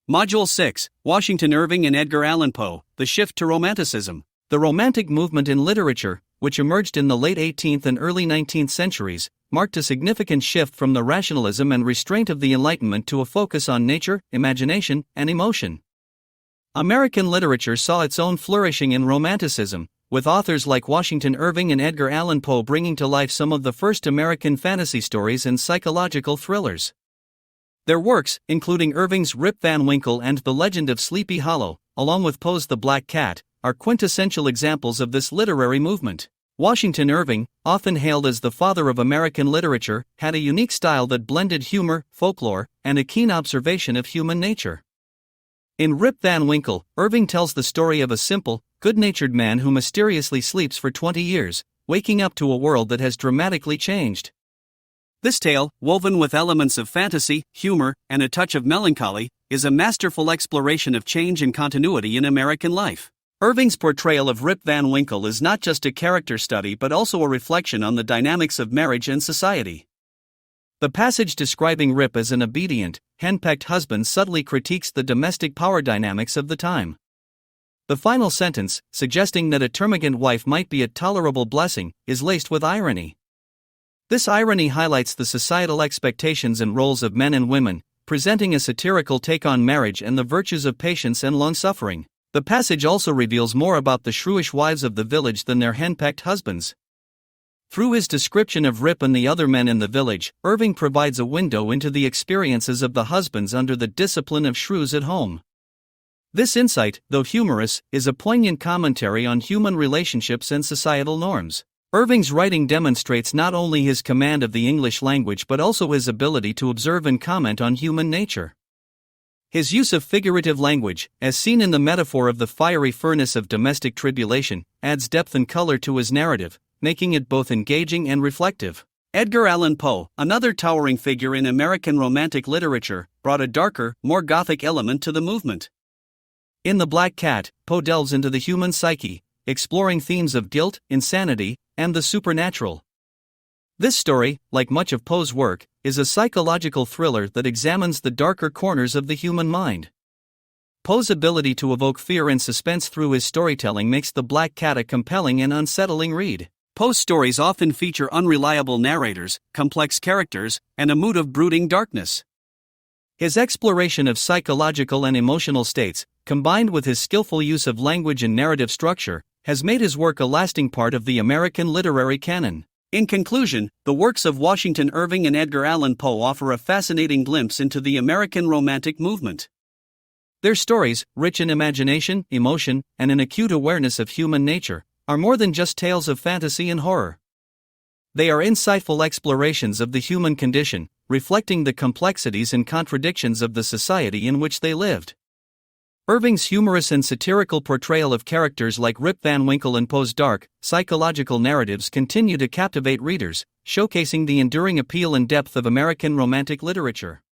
Module 6, Washington Irving and Edgar Allan Poe, The Shift to Romanticism. The Romantic movement in literature, which emerged in the late 18th and early 19th centuries, marked a significant shift from the rationalism and restraint of the Enlightenment to a focus on nature, imagination, and emotion. American literature saw its own flourishing in Romanticism, with authors like Washington Irving and Edgar Allan Poe bringing to life some of the first American fantasy stories and psychological thrillers. Their works, including Irving's Rip Van Winkle and The Legend of Sleepy Hollow, along with Poe's The Black Cat, are quintessential examples of this literary movement. Washington Irving, often hailed as the father of American literature, had a unique style that blended humor, folklore, and a keen observation of human nature. In Rip Van Winkle, Irving tells the story of a simple, good-natured man who mysteriously sleeps for 20 years, waking up to a world that has dramatically changed. This tale, woven with elements of fantasy, humor, and a touch of melancholy, is a masterful exploration of change and continuity in American life. Irving's portrayal of Rip Van Winkle is not just a character study but also a reflection on the dynamics of marriage and society. The passage describing Rip as an obedient, henpecked husband subtly critiques the domestic power dynamics of the time. The final sentence, suggesting that a termagant wife might be a tolerable blessing, is laced with irony. This irony highlights the societal expectations and roles of men and women, presenting a satirical take on marriage and the virtues of patience and long-suffering. The passage also reveals more about the shrewish wives of the village than their henpecked husbands. Through his description of Rip and the other men in the village, Irving provides a window into the experiences of the husbands under the discipline of shrews at home. This insight, though humorous, is a poignant commentary on human relationships and societal norms. Irving's writing demonstrates not only his command of the English language but also his ability to observe and comment on human nature. His use of figurative language, as seen in the metaphor of the fiery furnace of domestic tribulation, adds depth and color to his narrative, making it both engaging and reflective. Edgar Allan Poe, another towering figure in American romantic literature, brought a darker, more gothic element to the movement. In The Black Cat, Poe delves into the human psyche, exploring themes of guilt, insanity, and the supernatural. This story, like much of Poe's work, is a psychological thriller that examines the darker corners of the human mind. Poe's ability to evoke fear and suspense through his storytelling makes The Black Cat a compelling and unsettling read. Poe's stories often feature unreliable narrators, complex characters, and a mood of brooding darkness. His exploration of psychological and emotional states, combined with his skillful use of language and narrative structure, has made his work a lasting part of the American literary canon. In conclusion, the works of Washington Irving and Edgar Allan Poe offer a fascinating glimpse into the American Romantic movement. Their stories, rich in imagination, emotion, and an acute awareness of human nature, are more than just tales of fantasy and horror. They are insightful explorations of the human condition, reflecting the complexities and contradictions of the society in which they lived. Irving's humorous and satirical portrayal of characters like Rip Van Winkle and Poe's dark, psychological narratives continue to captivate readers, showcasing the enduring appeal and depth of American romantic literature.